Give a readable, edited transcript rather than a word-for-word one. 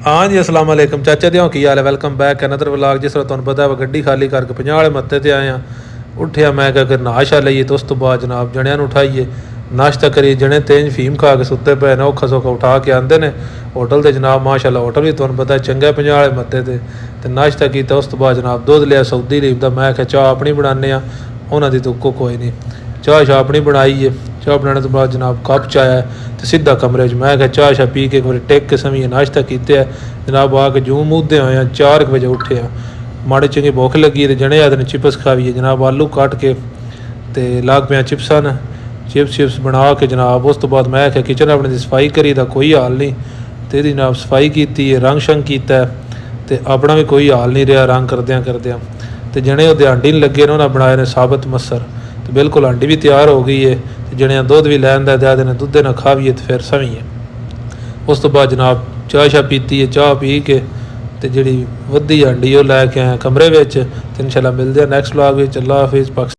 हाँ जी अस्सलाम वालेकुम चाचा जी की हाल है। Welcome back another vlog. जिस तरह तुहानू पता है गड्डी खाली करके 50 वाले मत्ते ते आए हैं। उठिया मैं क्या कर नाशा लईए तो उस तो बाद जनाब जणिया उठाइए नाश्ता करिए। जने तेज फीम खा के सुते पे ने औखा सौखा उठा के आते हैं होटल से जनाब माशाल्लाह होटल भी तुहानू पता है चंगा 50 वाले मत्ते ते नाश्ता किया। उस तो बाद जनाब दुध लिया सऊदी लीव का। मैं क्या चाह अपनी बनाने उन्होंने तो कोई नहीं चाह शाह अपनी बनाई है। चाह बनाने तो बाद जनाब कप चाया तो सीधा कमरे मैं क्या चाह शाह पी के एक बार टेक के समी नाश्ता किया जनाब। आके जूं मूदे होए हैं 4 बजे उठे माड़े चंगी भुख लगी तो जने आदि ने चिप्स खावी है जनाब। आलू कट के तो लाग पिया चिप्सा ने चिप्स बना के जनाब। उस तो बाद मैं क्या किचन अपने की सफाई करी दा कोई हाल नहीं तो यदी जनाब सफाई की रंग शंग किया तो अपना भी कोई हाल नहीं रहा रंग करद्या तो जने वो आंडी नहीं लगे उन्होंने बनाए ने साबत मसर तो बिल्कुल आंडी भी तैयार हो गई है। जने दुध भी लैन दिया ने दुद्धे ना खावीए तो फिर सवी है। उस तो बाद जनाब चाह शाह पीती है। चाह पी के तो जी वधी आंडी वो लैके आए कमरे में। इंशाल्लाह मिलते हैं नैक्सट व्लॉग। अल्लाह हाफिज़।